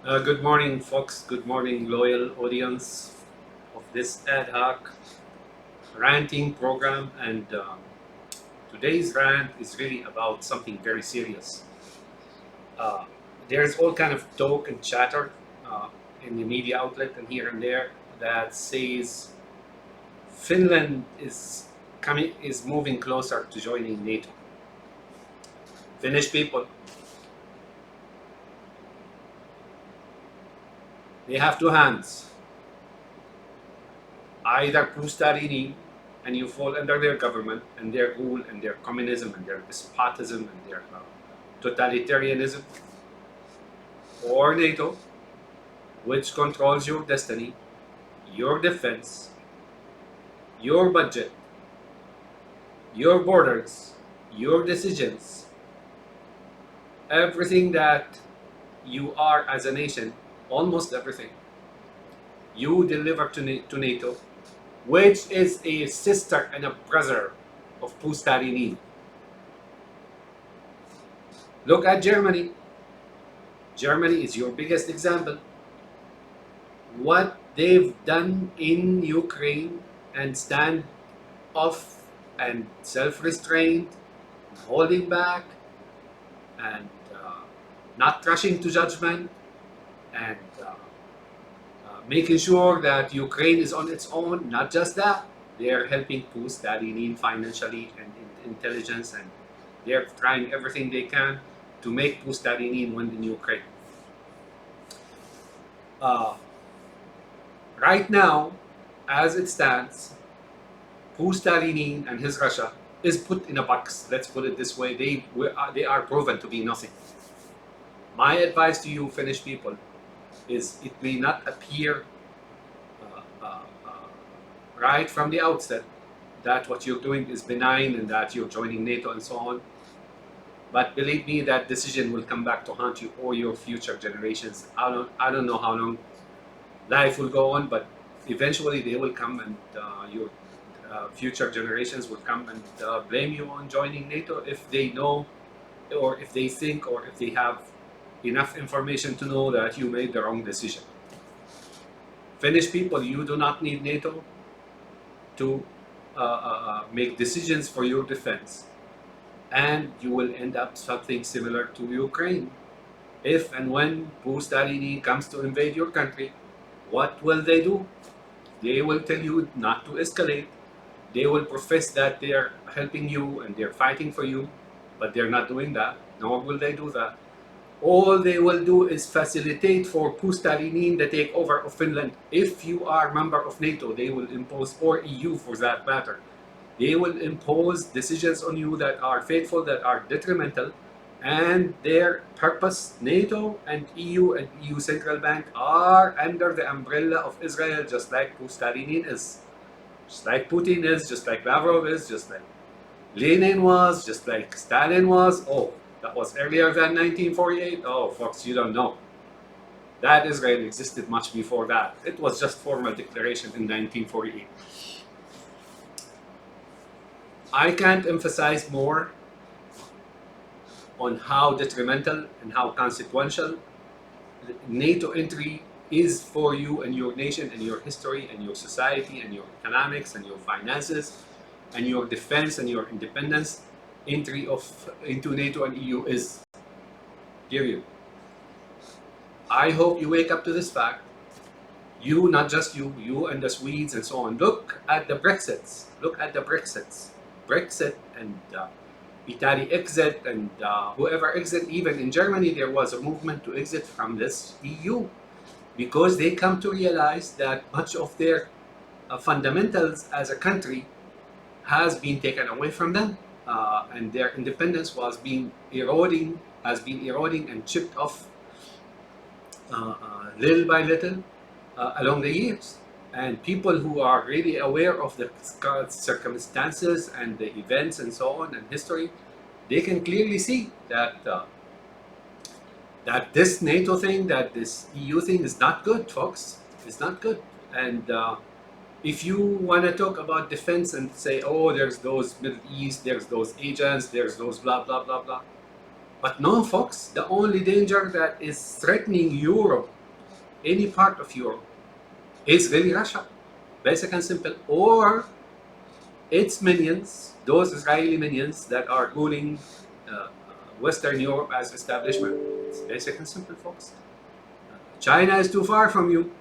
Good morning, folks. Good morning, loyal audience of this ad hoc ranting program. And today's rant is really about something very serious. Uh, there's all kind of talk and chatter uh, in the media outlet and here and there that says Finland is moving closer to joining NATO. Finnish people, they have two hands. Either Pustarini and you fall under their government and their rule and their communism and their despotism and their totalitarianism, or NATO, which controls your destiny, your defense, your budget, your borders, your decisions, everything that you are as a nation, almost everything, you deliver to NATO, which is a sister and a brother of Pustarini. Look at Germany. Germany is your biggest example. What they've done in Ukraine and stand off and self-restraint, holding back, and not rushing to judgment, and making sure that Ukraine is on its own. Not just that, they are helping Pustarini financially and in intelligence, and they're trying everything they can to make Pustarini win in Ukraine. Right now, as it stands, Pustarini and his Russia is put in a box. Let's put it this way: they are proven to be nothing. My advice to you, Finnish people, is it may not appear right from the outset that what you're doing is benign and that you're joining NATO and so on. But believe me, that decision will come back to haunt you or your future generations. I don't know how long life will go on, but eventually they will come, and your future generations will come and blame you on joining NATO if they know, or if they think, or if they have enough information to know that you made the wrong decision. Finnish people, you do not need NATO to make decisions for your defense, and you will end up something similar to Ukraine. If and when Pustarini comes to invade your country, what will they do? They will tell you not to escalate. They will profess that they are helping you and they're fighting for you, but they're not doing that, nor will they do that. All they will do is facilitate for Pustarini the takeover of Finland. If you are a member of NATO, they will impose, or EU for that matter, they will impose decisions on you that are fateful, that are detrimental, and their purpose, NATO and EU Central Bank, are under the umbrella of Israel, just like Pustarini is, just like Putin is, just like Lavrov is, just like Lenin was, just like Stalin was. Oh, that was earlier than 1948. Oh, folks, you don't know. That Israel existed much before that. It was just formal declaration in 1948. I can't emphasize more on how detrimental and how consequential NATO entry is for you and your nation and your history and your society and your economics and your finances and your defense and your independence. Entry into NATO and EU is, period. I hope you wake up to this fact. You, not just you and the Swedes and so on. Look at the Brexits. Look at the Brexits. Brexit and Italy exit, and whoever exit. Even in Germany, there was a movement to exit from this EU because they come to realize that much of their fundamentals as a country has been taken away from them. And their independence has been eroding and chipped off little by little along the years. And people who are really aware of the circumstances and the events and so on and history, they can clearly see that that this NATO thing, that this EU thing is not good, folks. It's not good. And if you want to talk about defense and say, oh, there's those Middle East, there's those agents, there's those blah, blah, blah, blah. But no, folks, the only danger that is threatening Europe any part of Europe is really Russia, basic and simple, or its minions, those Israeli minions that are ruling Western Europe as establishment. It's basic and simple, folks. China is too far from you,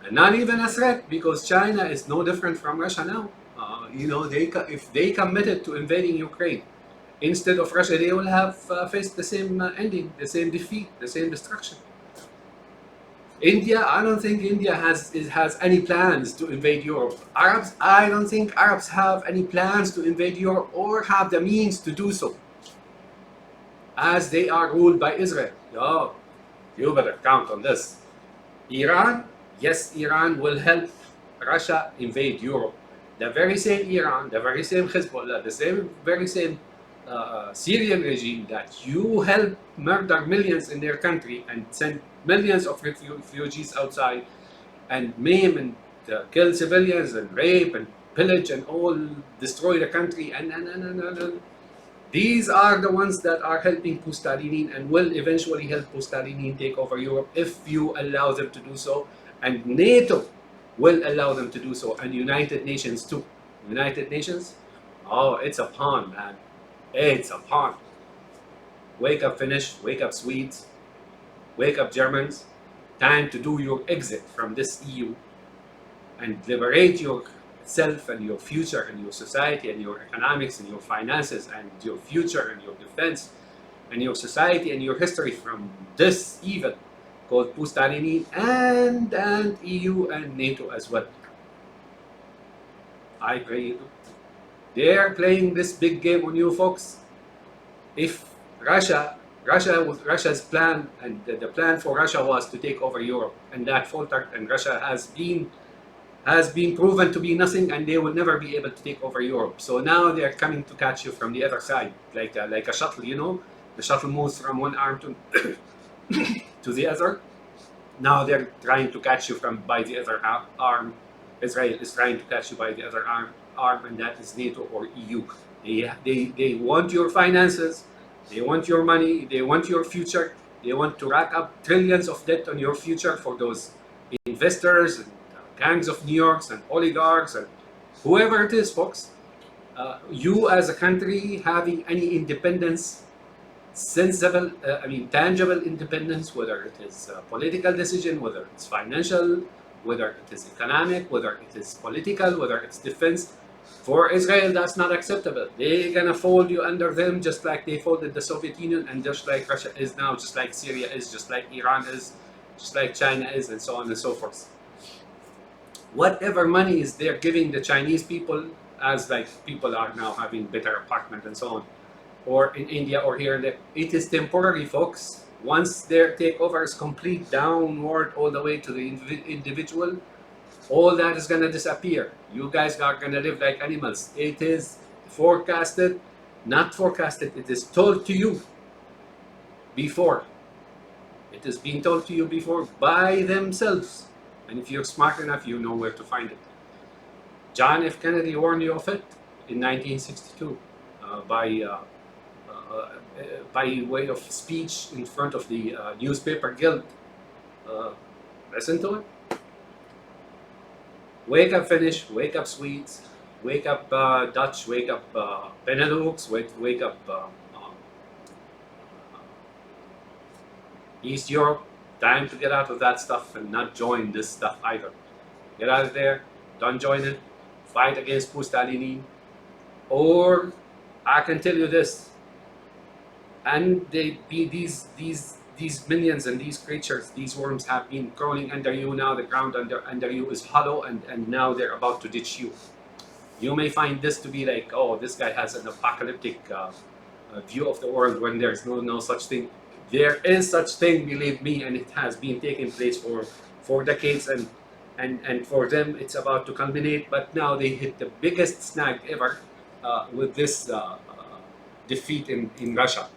and not even a threat, because China is no different from Russia now. If they committed to invading Ukraine instead of Russia, they will have faced the same ending, the same defeat, the same destruction. India, I don't think India has any plans to invade Europe. Arabs, I don't think Arabs have any plans to invade Europe or have the means to do so, as they are ruled by Israel. Oh, you better count on this. Iran, yes, Iran will help Russia invade Europe. The very same Iran, the very same Hezbollah, the very same Syrian regime that you help murder millions in their country and send millions of refugees outside and maim and kill civilians and rape and pillage and all destroy the country and these are the ones that are helping Pustalinin and will eventually help Pustalinin take over Europe if you allow them to do so, and NATO will allow them to do so, and United Nations too. United Nations, oh, it's a pond, man. It's a pond. Wake up, Finnish. Wake up, Swedes. Wake up, Germans. Time to do your exit from this EU and liberate yourself and your future and your society and your economics and your finances and your future and your defense and your society and your history from this evil called Pustalinin and EU and NATO as well. I pray you do. They're playing this big game on you, folks. If Russia's plan, and the plan for Russia was to take over Europe, and that faltered, and Russia has been proven to be nothing, and they will never be able to take over Europe. So now they're coming to catch you from the other side, like a shuttle. The shuttle moves from one arm to the other. Now they're trying to catch you by the other arm. Israel is trying to catch you by the other arm, and that is NATO or EU. They want your finances, they want your money, they want your future, they want to rack up trillions of debt on your future for those investors and gangs of New Yorks and oligarchs and whoever it is, folks. You as a country having any independence, tangible independence, whether it is a political decision, whether it's financial, whether it is economic, whether it is political, whether it's defense. For Israel, that's not acceptable. They're gonna fold you under them just like they folded the Soviet Union, and just like Russia is now, just like Syria is, just like Iran is, just like China is, and so on and so forth. Whatever money is they're giving the Chinese people, as like people are now having better apartment and so on, or in India or here and there, it is temporary, folks. Once their takeover is complete, downward all the way to the individual, all that is going to disappear. You guys are going to live like animals. It is forecasted, not forecasted, it is told to you before. It is being told to you before by themselves. And if you're smart enough, you know where to find it. John F. Kennedy warned you of it in 1962 by way of speech in front of the newspaper guild. Listen to it. Wake up, Finnish. Wake up, Swedes. Wake up, Dutch. Wake up, Benelux. Wake up, East Europe. Time to get out of that stuff and not join this stuff either. Get out of there. Don't join it. Fight against Pustalinin. Or I can tell you this. And these minions and these creatures, these worms have been crawling under you now. The ground under you is hollow, and now they're about to ditch you. You may find this to be like, oh, this guy has an apocalyptic view of the world when there's no such thing. There is such thing, believe me, and it has been taking place for decades, and for them it's about to culminate. But now they hit the biggest snag ever with this defeat in Russia.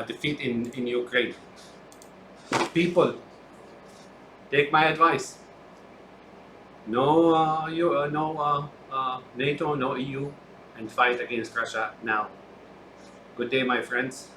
Defeat in Ukraine. People, take my advice. No NATO, no EU, and fight against Russia now. Good day, my friends.